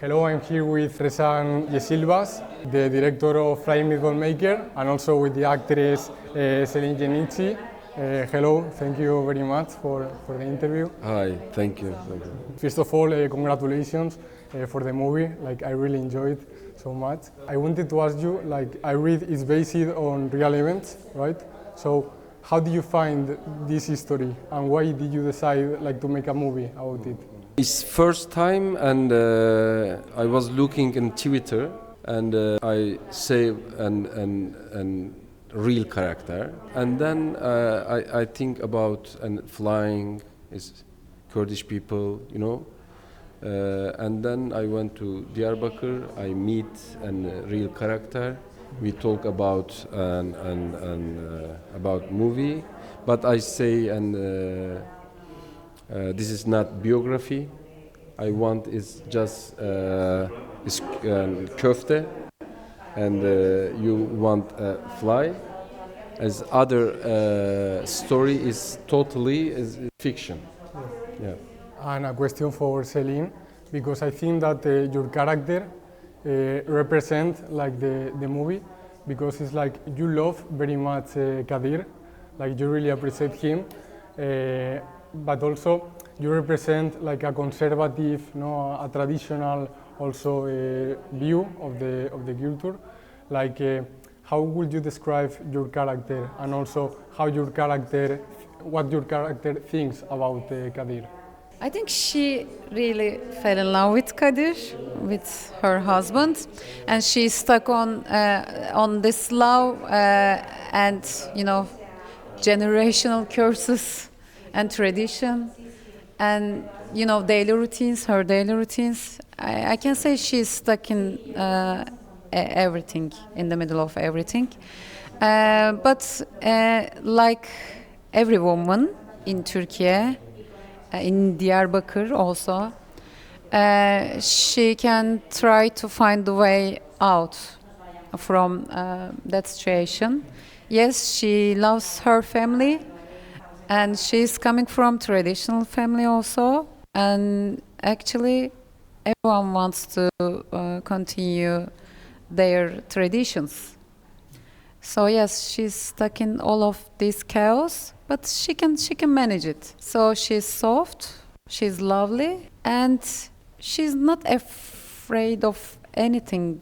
Hello, I'm here with Rezan Yeşilbaş, the director of Flying Meatball Maker, and also with the actress Selin Yeninci. Hello, thank you very much for the interview. Hi, thank you. First of all, congratulations for the movie. Like, I really enjoyed so much. I wanted to ask you, like, I read it's based on real events, right? So, how did you find this history, and why did you decide, like, to make a movie about it? It's first time, and I was looking in Twitter, and I saved an real character, and then I think about and flying is Kurdish people, you know, and then I went to Diyarbakir. I meet a real character. We talk about about movie, but I say this is not biography. I want is just is köfte, and you want fly. As other story is totally is fiction. Yeah. And a question for Selin, because I think that your character represents like the movie, because it's like you love very much Kadir, like you really appreciate him, but also you represent like a conservative, no, a traditional also view of the culture. Like, how would you describe your character, and also what your character thinks about Kadir? I think she really fell in love with Kadir, with her husband, and she's stuck on this love and generational curses and tradition, and daily routines. Her daily routines. I can say she's stuck in everything, in the middle of everything. But like every woman in Turkey. In Diyarbakir also, she can try to find the way out from that situation. Yes, she loves her family, and she's coming from traditional family also. And actually, everyone wants to continue their traditions. So yes, she's stuck in all of this chaos, but she can manage it. So she's soft, she's lovely, and she's not afraid of anything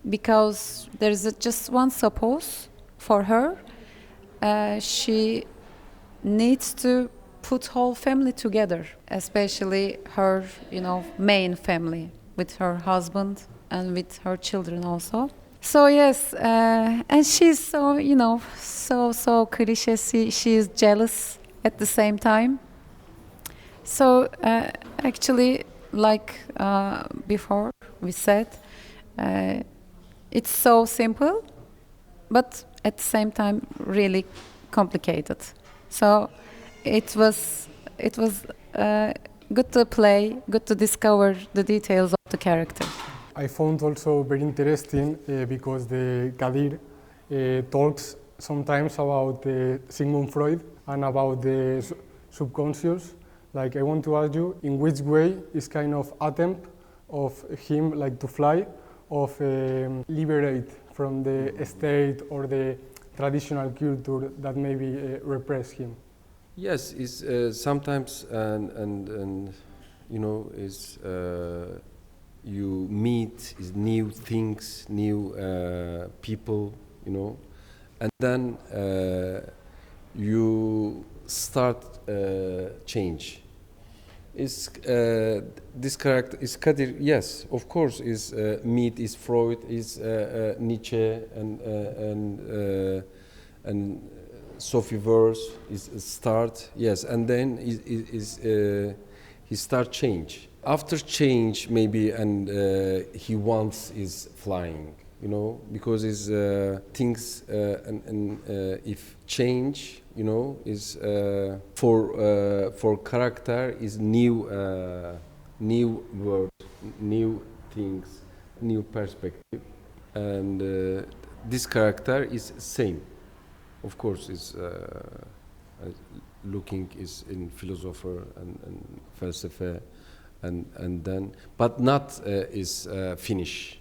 because there's just one suppose for her. She needs to put whole family together, especially her, main family with her husband and with her children also. So yes, and she's so so cliche. She is jealous at the same time. So actually, like before we said, it's so simple, but at the same time really complicated. So it was good to play, good to discover the details of the character. I found also very interesting because the Kadir talks sometimes about Sigmund Freud and about the subconscious. Like, I want to ask you, in which way is kind of attempt of him like to fly, of liberate from the state or the traditional culture that maybe repress him? Yes, is sometimes and is. You meet new things, new people, and then you start change. Is this character is Kadir? Yes, of course. Is meet is Freud, is Nietzsche and Sophie Verse is start. Yes, and then he start change. After change, maybe, and he wants is flying, because his things and if change, is for character is new word, new things, new perspective, and this character is same, of course, is looking is in philosopher and philosopher. and then, but not is finish,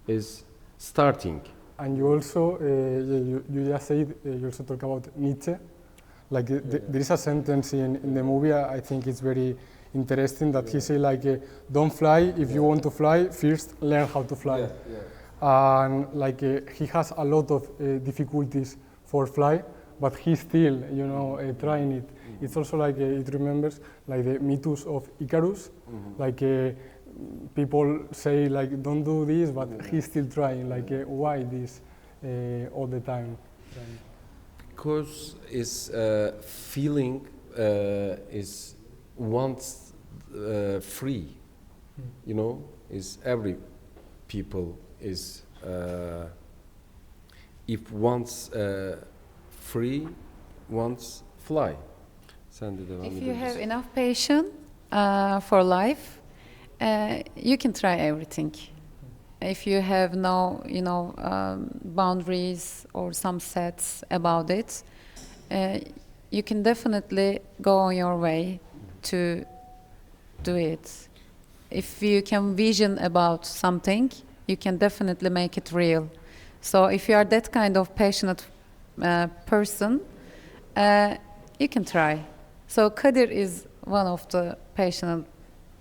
is starting. And you also, you just said, you also talk about Nietzsche. Like there is a sentence in the movie, I think it's very interesting, that he say like, don't fly, if you want to fly, first learn how to fly. And like he has a lot of difficulties for fly, but he's still, you know, trying it. It's also like, it remembers like the mythos of Icarus, like people say like, don't do this, but he's still trying, like why this all the time? Because is feeling is once free, you know, is every people is if once free, once fly. If you have enough patience for life, you can try everything. If you have no, you know, boundaries or some sets about it, you can definitely go on your way to do it. If you can vision about something, you can definitely make it real. So if you are that kind of passionate person, you can try. So Kadir is one of the passionate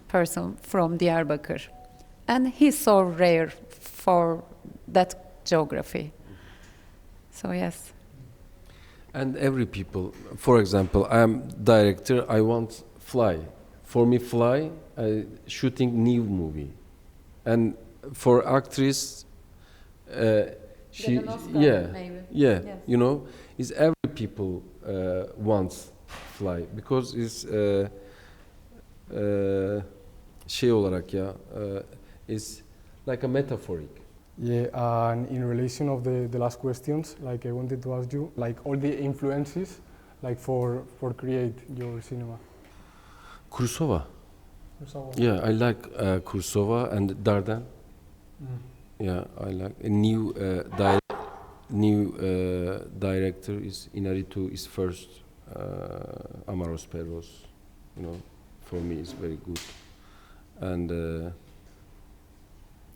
person from Diyarbakır. And he's so rare for that geography. So yes. And every people, for example, I am director, I want fly. For me fly, shooting new movie. And for actress, she, maybe. yes. You know, is every people wants fly because it's şey olarak ya, is like a metaphoric. Yeah, and in relation of the last questions, like I wanted to ask you, like all the influences, like for create your cinema. Kursova. Yeah, I like Kursova and Dardan. Yeah, I like a new director is Inaritu is first Amaros Perros, you know, for me it's very good, and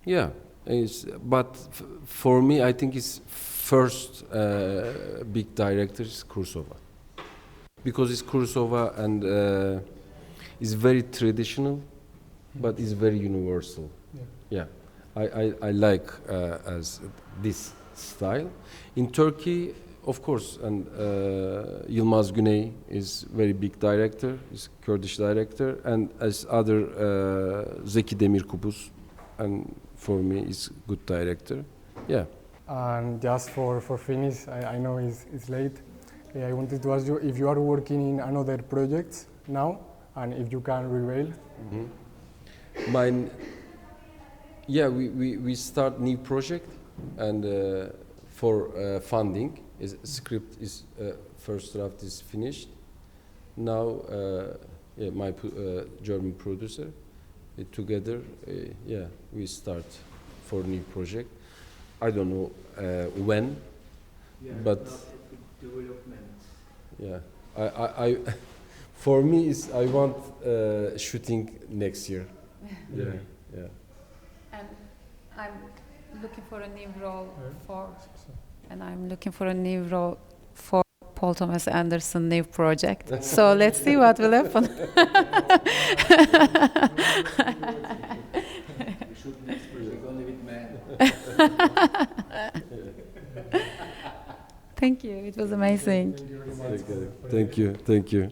yeah, but for me I think it's first big director is Kursova, because it's Kursova and it's very traditional, but it's very universal. Yeah. I like as this style. In Turkey, of course, and Yılmaz Güney is very big director, is Kurdish director, and as other Zeki Demirkubuz, and for me is good director. Yeah. And just for finish, I know it's late. I wanted to ask you if you are working in another projects now, and if you can reveal. Mine. Yeah, we start new project, and for funding, script is first draft is finished. Now, yeah, my German producer, together, yeah, we start for new project. I don't know when, but development. Yeah, I for me is I want shooting next year. Yeah, yeah. And I'm looking for a new role for Paul Thomas Anderson's new project. So let's see what will happen. We shoot next project only with men. Thank you. It was amazing. Thank you very much. Thank you.